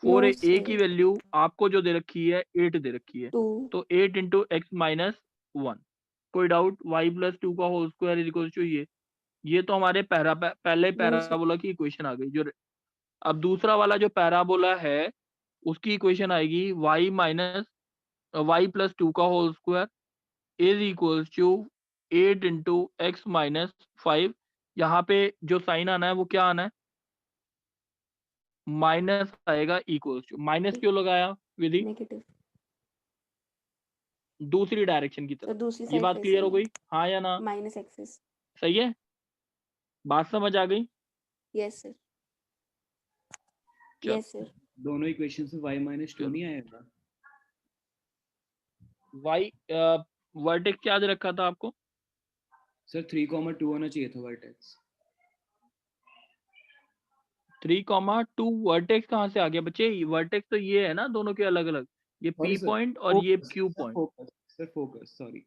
[SPEAKER 1] 4a
[SPEAKER 6] sir.
[SPEAKER 1] की वैल्यू आपको जो दे रखी है 8 दे रखी है,
[SPEAKER 6] 2.
[SPEAKER 1] तो 8 × x - 1। कोई डाउट? y + 2 का whole square is equal to ये तो हमारे पहले
[SPEAKER 6] No, sir.
[SPEAKER 1] पैराबोला की इक्वेशन आ गई। जो अब दूसरा वाला जो पैराबोला है उसकी इक्वेशन आएगी y + 2 का whole square is equals to 8 × x - 5। यहाँ पे जो साइन आना है वो क्या आना है? माइनस आएगा, इक्वल्स टू। माइनस क्यों लगाया विधि?
[SPEAKER 6] Negative.
[SPEAKER 1] दूसरी डायरेक्शन की
[SPEAKER 6] तो
[SPEAKER 1] तरफ।
[SPEAKER 6] दूसरी
[SPEAKER 1] ये
[SPEAKER 6] साइड
[SPEAKER 1] बात
[SPEAKER 6] कैसे
[SPEAKER 1] क्लियर हो
[SPEAKER 6] होगा?
[SPEAKER 1] गई? हाँ या ना?
[SPEAKER 6] -axis.
[SPEAKER 1] सही है, बात समझ आ गई?
[SPEAKER 6] Yes, sir.
[SPEAKER 1] चलो।
[SPEAKER 6] Yes, sir.
[SPEAKER 5] दोनों इक्वेशन से y - 2 नहीं आएगा?
[SPEAKER 1] y वर्टेक्स क्या दे रखा था आपको?
[SPEAKER 5] सर 3,2 होना चाहिए था वर्टेक्स।
[SPEAKER 1] 3,2 वर्टेक्स कहाँ से आ गया बच्चे? वर्टेक्स तो ये है ना, दोनों के अलग अलग, ये
[SPEAKER 5] सॉरी
[SPEAKER 1] P
[SPEAKER 5] सर,
[SPEAKER 1] पॉइंट और ये Q
[SPEAKER 5] sir
[SPEAKER 1] point,
[SPEAKER 5] focus, sir focus, sorry.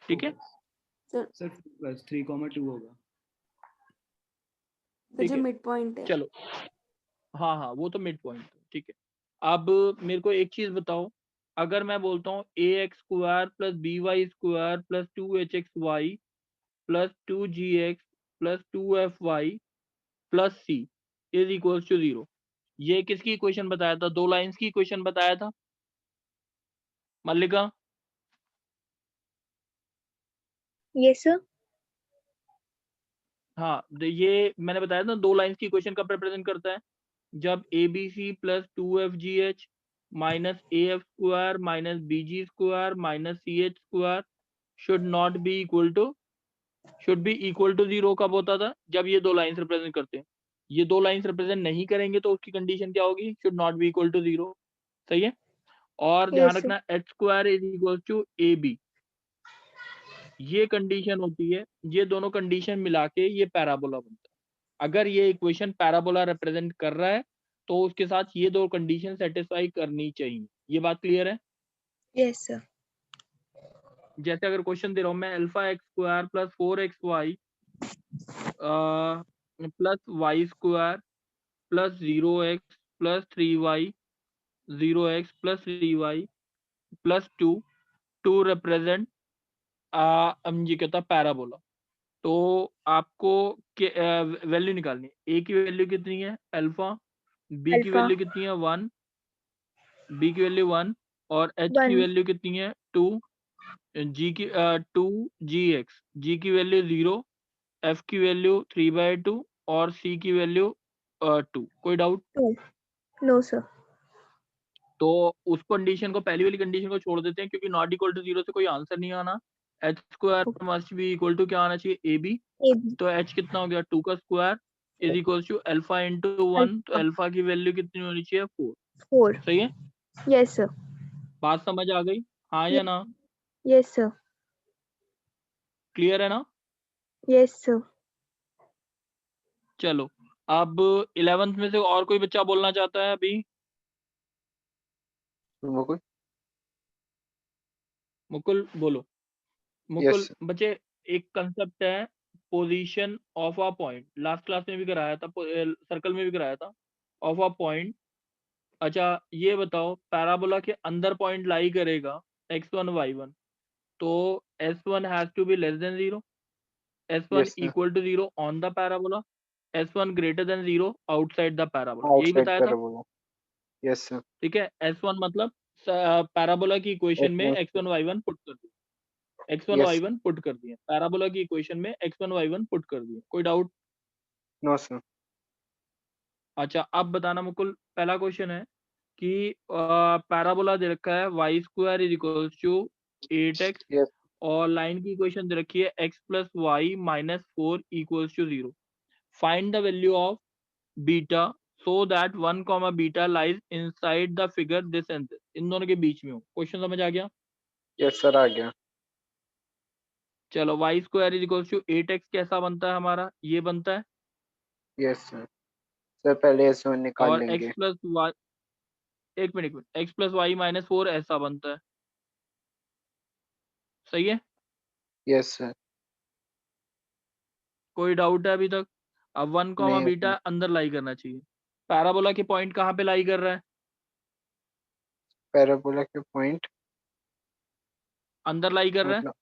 [SPEAKER 1] ठीक है।
[SPEAKER 6] Sir.
[SPEAKER 5] सर फोकस 3,2 होगा।
[SPEAKER 6] तो
[SPEAKER 1] ठीक
[SPEAKER 6] जो
[SPEAKER 1] है
[SPEAKER 6] मिड पॉइंट है.
[SPEAKER 1] चलो, हाँ हाँ वो तो मिड पॉइंट, ठीक है। अब मेरे को एक चीज बताओ, अगर मैं बोलता हूँ ax² + by² + 2hxy + 2gx + 2fy + c = 0, ये किसकी इक्वेशन बताया था? 2 लाइंस की इक्वेशन बताया था मल्लिका।
[SPEAKER 3] Yes, sir.
[SPEAKER 1] हाँ, ये मैंने बताया था 2 लाइंस की इक्वेशन कब रिप्रेजेंट करता है? जब abc + 2fgh - af² - bg² - ch² should not be equal to, should be equal to 0 कब होता था? जब ये 2 लाइंस रिप्रेजेंट करते हैं। ये 2 लाइंस रिप्रेजेंट नहीं करेंगे तो उसकी कंडीशन क्या होगी? Should not be equal to 0। सही है। और ध्यान
[SPEAKER 3] Yes, sir.
[SPEAKER 1] रखना h² = ab, ये कंडीशन होती है। ये दोनों कंडीशन मिला के ये पैराबोला बनता है। अगर ये इक्वेशन पैराबोला रिप्रेजेंट कर रहा है तो उसके साथ ये 2 कंडीशन सेटिस्फाई करनी चाहिए। ये बात क्लियर है?
[SPEAKER 3] Yes, sir.
[SPEAKER 1] जैसे अगर क्वेश्चन दे रहा हूँ मैं α² + 4xy + y² + 0x + 3y 0x + 3y + 2 represent ये कहता है पैराबोला। तो आपको वैल्यू निकालनी है। ए की वैल्यू कितनी है? अल्फा। बी की
[SPEAKER 3] Alpha
[SPEAKER 1] वैल्यू कितनी है? 1। बी की वैल्यू 1 और एच की
[SPEAKER 3] 1.
[SPEAKER 1] वैल्यू कितनी है? 2। जी की 2 gx, जी की वैल्यू 0, एफ की वैल्यू 3/2 और सी की वैल्यू 2। कोई डाउट?
[SPEAKER 3] 2. No, sir.
[SPEAKER 1] तो उस कंडीशन को, पहली वाली कंडीशन को छोड़ देते हैं क्योंकि नॉट इक्वल टू 0 से कोई आंसर नहीं आना। h² must be equal to क्या आना चाहिए? ab।
[SPEAKER 3] AB.
[SPEAKER 1] तो h कितना हो गया? 2 का स्क्वायर = अल्फा × 1। तो
[SPEAKER 3] Alpha
[SPEAKER 1] अल्फा की वैल्यू कितनी होनी चाहिए? 4।
[SPEAKER 3] 4.
[SPEAKER 1] सही है।
[SPEAKER 3] Yes, sir.
[SPEAKER 1] बात समझ आ गई? हाँ या ना?
[SPEAKER 3] Yes, sir.
[SPEAKER 1] क्लियर है ना?
[SPEAKER 3] Yes, sir.
[SPEAKER 1] चलो, अब 11th में से और कोई बच्चा बोलना चाहता है अभी?
[SPEAKER 4] मुकुल।
[SPEAKER 1] मुकुल बोलो। मुकुल
[SPEAKER 4] यस
[SPEAKER 1] बच्चे, एक कंसेप्ट है position of a point, last class में भी कराया था, सर्कल में भी कराया था, ऑफ अ पॉइंट। अच्छा ये बताओ, पैराबोला के अंदर पॉइंट लाई करेगा x1 y1, तो s1 has to be less than 0, s1
[SPEAKER 4] yes sir.
[SPEAKER 1] Equal to 0 on the parabola, s1 greater than 0 outside the parabola. यही
[SPEAKER 4] आउटसाइड
[SPEAKER 1] बताया था।
[SPEAKER 4] पैराबोला। Yes sir.
[SPEAKER 1] ठीक है। s1 मतलब पैराबोला की इक्वेशन में
[SPEAKER 4] यस
[SPEAKER 1] x1 y1 पुट कर दिया, x1
[SPEAKER 4] यस
[SPEAKER 1] y1 पुट कर दिया, पैराबोला की इक्वेशन में x1 y1 पुट कर दिया। कोई डाउट?
[SPEAKER 4] No sir.
[SPEAKER 1] अच्छा अब बताना मुकुल, पहला क्वेश्चन है कि पैराबोला दे रखा है y² = 8x
[SPEAKER 4] यस
[SPEAKER 1] और लाइन की इक्वेशन दे रखी है x + y - 4 = 0। Find the value of beta so that 1, beta lies inside the figure this and this, इन दोनों के बीच में हो। क्वेश्चन समझ आ गया?
[SPEAKER 4] यस सर, आ गया।
[SPEAKER 1] चलो, y² = 8x कैसा बनता है हमारा? ये बनता है।
[SPEAKER 4] Yes sir. सर पहले S1 निकाल
[SPEAKER 1] और
[SPEAKER 4] लेंगे।
[SPEAKER 1] एक मिनट, x + y - 4 ऐसा बनता है। सही है।
[SPEAKER 4] Yes sir.
[SPEAKER 1] कोई डाउट है अभी तक? अब 1,
[SPEAKER 4] नहीं है
[SPEAKER 1] बीटा
[SPEAKER 4] सर।
[SPEAKER 1] अंदर लाई करना चाहिए। पैराबोला के पॉइंट कहाँ पे लाई कर रहा है?
[SPEAKER 4] पैराबोला के पॉइंट
[SPEAKER 1] अंदर लाई कर रहा है।
[SPEAKER 4] मतलब।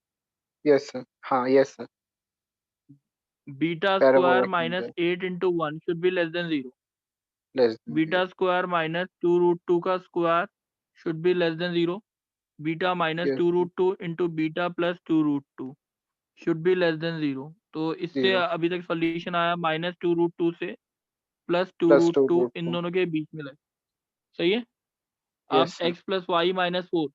[SPEAKER 4] यस सर, हाँ yes sir.
[SPEAKER 1] Beta
[SPEAKER 4] parabola
[SPEAKER 1] square
[SPEAKER 4] के अंदर
[SPEAKER 1] -8 × 1 should be less than 0।
[SPEAKER 4] Less than
[SPEAKER 1] beta
[SPEAKER 4] 0।
[SPEAKER 1] Square -2√2 का square should be less than 0। Beta
[SPEAKER 4] yes
[SPEAKER 1] -2√2 × beta + 2√2 should be less than 0। तो इससे
[SPEAKER 4] 0
[SPEAKER 1] अभी तक सॉल्यूशन आया -2√2 से
[SPEAKER 4] प्लस
[SPEAKER 1] +2√2, इन
[SPEAKER 4] 2√2।
[SPEAKER 1] दोनों के बीच में लगे। सही है। अब
[SPEAKER 4] yes sir.
[SPEAKER 1] x + y - 4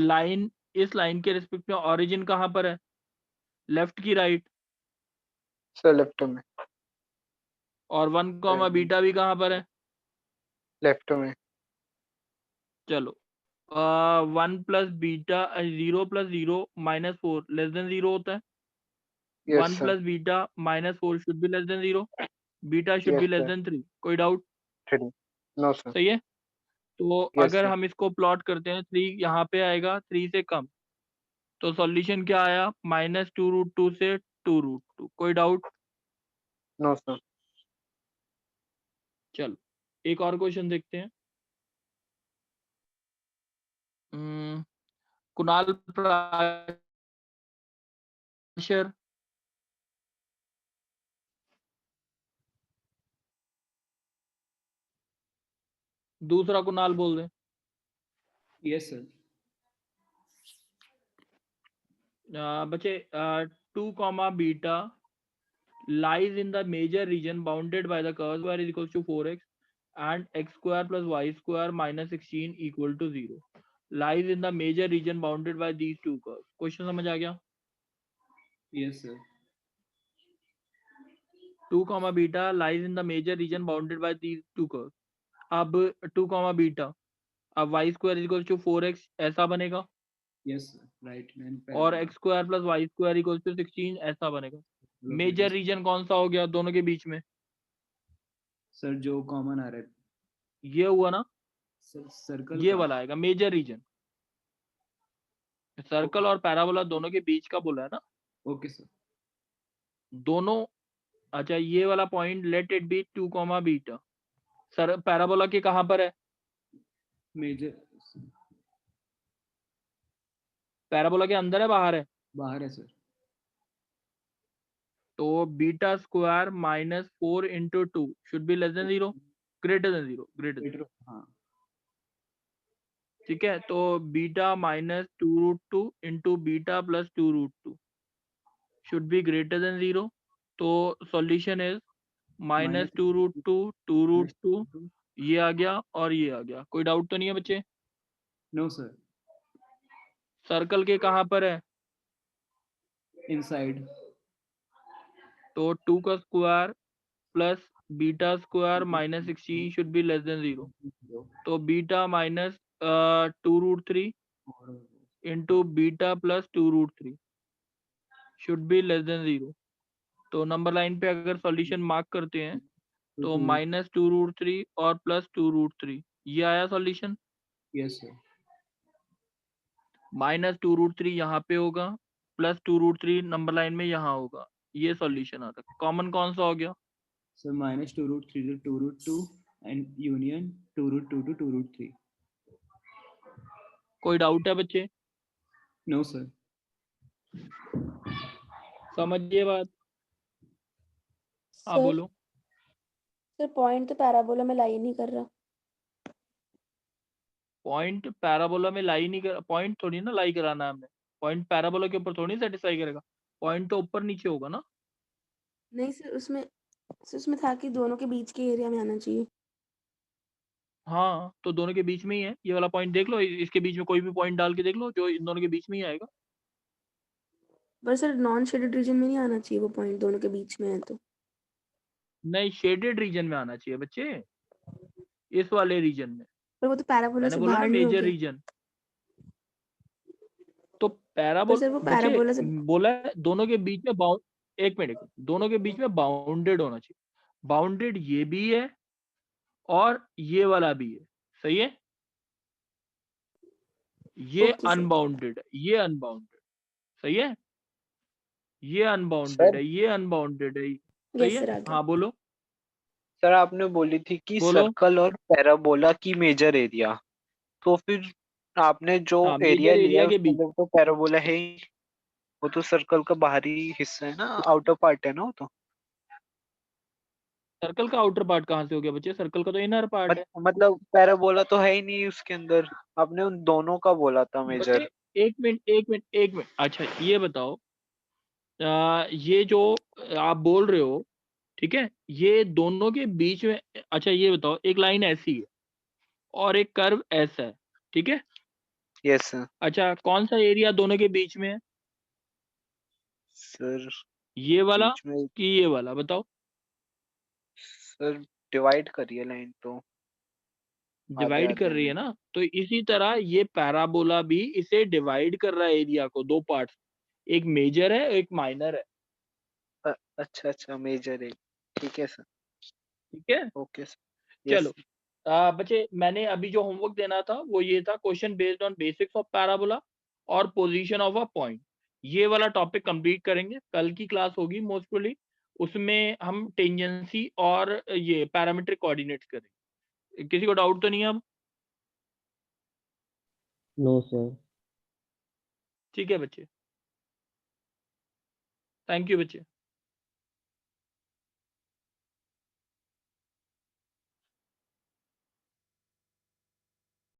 [SPEAKER 1] line, इस लाइन के रिस्पेक्ट में ओरिजिन कहाँ पर है? लेफ्ट की राइट?
[SPEAKER 4] सर लेफ्ट में।
[SPEAKER 1] और 1, बीटा भी कहाँ पर है?
[SPEAKER 4] लेफ्ट में।
[SPEAKER 1] चलो, 1 + बीटा 0 + 0 - 4 लेस देन 0 होता है।
[SPEAKER 4] Yes
[SPEAKER 1] 1
[SPEAKER 4] sir.
[SPEAKER 1] + Beta -4 should be less than 0। Beta should
[SPEAKER 4] yes
[SPEAKER 1] be less
[SPEAKER 4] sir.
[SPEAKER 1] Than 3। कोई डाउट?
[SPEAKER 4] 3। No sir.
[SPEAKER 1] सही है। तो
[SPEAKER 4] यस
[SPEAKER 1] अगर
[SPEAKER 4] सर।
[SPEAKER 1] हम इसको प्लॉट करते हैं, 3 यहाँ पे आएगा, 3 से कम, तो सॉल्यूशन क्या आया? -2√2 से 2√2। कोई डाउट?
[SPEAKER 4] No sir.
[SPEAKER 1] चलो, एक और क्वेश्चन देखते हैं। कुणाल प्राशर, दूसरा कुणाल बोल दे।
[SPEAKER 5] Yes, sir.
[SPEAKER 1] बच्चे 2 comma beta lies in the major region bounded by the curve square is equals to 4x and x square plus y square minus 16 equal to 0 lies in the major region bounded by these two curves। Question समझ आ गया?
[SPEAKER 5] Yes, sir.
[SPEAKER 1] 2 comma beta lies in the major region bounded by these two curves। अब 2 comma beta, अब y square is equals to 4x ऐसा बनेगा
[SPEAKER 5] Yes, sir. Right. And
[SPEAKER 1] और
[SPEAKER 5] parabola.
[SPEAKER 1] x square plus y square equals to 16 ऐसा बनेगा। Major reason कौन सा हो गया दोनों के बीच में?
[SPEAKER 5] सर जो कॉमन आ रहा है
[SPEAKER 1] ये हुआ ना,
[SPEAKER 5] सर्कल
[SPEAKER 1] ये
[SPEAKER 5] का।
[SPEAKER 1] वाला आएगा मेजर रीजन। सर्कल और पैराबोला दोनों के बीच का बोला है ना।
[SPEAKER 5] Okay sir.
[SPEAKER 1] दोनों, अच्छा ये वाला point let it be 2 comma beta. Sir parabola के कहां पर है?
[SPEAKER 5] मेजर
[SPEAKER 1] पैराबोला के अंदर है बाहर है?
[SPEAKER 5] बाहर है सर।
[SPEAKER 1] तो beta square minus 4 into 2 should be less than 0, greater than 0, greater than.
[SPEAKER 5] हाँ
[SPEAKER 1] ठीक है, तो beta minus 2√2 into beta plus 2√2 should be greater than 0। तो सॉल्यूशन इज माइनस 2√2 2√2, ये आ गया और ये आ गया। कोई डाउट तो नहीं है बच्चे?
[SPEAKER 5] No sir.
[SPEAKER 1] सर्कल के कहां पर है?
[SPEAKER 5] इनसाइड।
[SPEAKER 1] तो 2 का square plus beta square minus 16 should be less than 0। तो beta minus 2√3 into beta plus 2√3 should be less than 0। तो नंबर लाइन पे अगर सॉल्यूशन मार्क करते हैं तो माइनस 2√3 और प्लस 2√3 ये आया सॉल्यूशन।
[SPEAKER 5] Yes sir.
[SPEAKER 1] माइनस 2√3 यहाँ पे होगा, प्लस 2√3 नंबर लाइन में यहाँ होगा, ये सॉल्यूशन आता है। कॉमन कौन सा हो गया?
[SPEAKER 5] Sir minus 2√3 to 2√2 and union 2√2 to 2√3।
[SPEAKER 1] कोई डाउट है बच्चे?
[SPEAKER 5] No sir.
[SPEAKER 1] समझिए बात। हाँ
[SPEAKER 6] सर
[SPEAKER 1] बोलो।
[SPEAKER 6] सर पॉइंट तो पैराबोला में लाई नहीं कर रहा।
[SPEAKER 1] पॉइंट पैराबोला में लाई नहीं कर, पॉइंट थोड़ी ना लाई कराना है हमें। पॉइंट पैराबोला के ऊपर थोड़ी सेटिस्फाई करेगा, पॉइंट तो ऊपर नीचे होगा ना।
[SPEAKER 6] नहीं सर, उसमें था कि दोनों के बीच के एरिया में आना चाहिए।
[SPEAKER 1] हाँ तो दोनों के बीच में ही है, ये वाला पॉइंट देख लो, इसके बीच में कोई भी पॉइंट डाल के देख लो जो इन दोनों के बीच में ही आएगा।
[SPEAKER 6] पर सर नॉन शेडेड रीजन में नहीं आना चाहिए वो पॉइंट, दोनों के बीच में है तो।
[SPEAKER 1] नहीं, शेडेड रीजन में आना चाहिए बच्चे, इस वाले रीजन में।
[SPEAKER 6] पर वो तो पैराबोला
[SPEAKER 1] मैंने
[SPEAKER 6] से
[SPEAKER 1] बोला ना
[SPEAKER 6] बाहर नहीं हो
[SPEAKER 1] मेजर
[SPEAKER 6] गया।
[SPEAKER 1] रीजन। तो
[SPEAKER 6] पर
[SPEAKER 1] पैराबोल
[SPEAKER 6] सर वो
[SPEAKER 1] बच्चे
[SPEAKER 6] पैराबोला से
[SPEAKER 1] बोला है दोनों के बीच में एक मिनट, दोनों के बीच में बाउंडेड होना चाहिए। बाउंडेड ये भी है और ये वाला भी है, सही है। ये
[SPEAKER 6] ओके सर।
[SPEAKER 1] अनबाउंडेड है, ये अनबाउंडेड, सही है। ये अनबाउंडेड
[SPEAKER 4] सर
[SPEAKER 1] है, ये अनबाउंडेड है, सही
[SPEAKER 6] यस
[SPEAKER 1] है।
[SPEAKER 6] सर, आ गया।
[SPEAKER 1] हाँ बोलो
[SPEAKER 4] सर आपने बोली थी कि
[SPEAKER 1] बोलो।
[SPEAKER 4] सर्कल और पैराबोला की मेजर एरिया, तो फिर आपने जो
[SPEAKER 1] हाँ
[SPEAKER 4] एरिया
[SPEAKER 1] मेजर
[SPEAKER 4] लिया
[SPEAKER 1] एरिया
[SPEAKER 4] है
[SPEAKER 1] के
[SPEAKER 4] उसके
[SPEAKER 1] बीच,
[SPEAKER 4] अंदर तो पैराबोला है ही, वो तो सर्कल का बाहरी हिस्सा है ना, आउटर पार्ट है ना वो तो।
[SPEAKER 1] सर्कल का आउटर पार्ट कहाँ से हो गया बच्चे? सर्कल का तो इनर पार्ट है।
[SPEAKER 4] मतलब पैराबोला तो है ही नहीं उसके अंदर, आपने उन दोनों का बोला था
[SPEAKER 1] बच्चे
[SPEAKER 4] मेजर।
[SPEAKER 1] एक मिनट एक मिनट एक मिनट, अच्छा ये बताओ, ये जो आप बोल रहे हो, ठीक है, ये दोनों के बीच में, अच्छा ये बताओ, एक लाइन ऐसी है और एक कर्व ऐसा है, ठीक है।
[SPEAKER 4] Yes sir.
[SPEAKER 1] अच्छा कौन सा एरिया दोनों के बीच में है?
[SPEAKER 4] सर
[SPEAKER 1] ये वाला
[SPEAKER 4] बीच में
[SPEAKER 1] कि ये वाला, बताओ।
[SPEAKER 4] सर डिवाइड करिए लाइन तो आधे
[SPEAKER 1] डिवाइड कर
[SPEAKER 4] आधे
[SPEAKER 1] रही
[SPEAKER 4] में।
[SPEAKER 1] है ना, तो इसी तरह ये पैराबोला भी इसे डिवाइड कर रहा है एरिया को दो पार्ट्स, एक मेजर है एक माइनर है,
[SPEAKER 4] अच्छा अच्छा मेजर है, ठीक है सर।
[SPEAKER 1] ठीक है।
[SPEAKER 4] Okay sir.
[SPEAKER 1] चलो
[SPEAKER 4] यस।
[SPEAKER 1] बच्चे, मैंने अभी जो होमवर्क देना था वो ये था, question based on basics of parabola और पोजीशन ऑफ अ पॉइंट। ये वाला टॉपिक कंप्लीट करेंगे, कल की क्लास होगी मोस्टली, उसमें हम टेंजेंसी और ये पैरामीट्रिक कोऑर्डिनेट्स करेंगे। किसी को डाउट तो नहीं है अब?
[SPEAKER 7] No sir.
[SPEAKER 1] ठीक है बच्चे, थैंक यू बच्चे।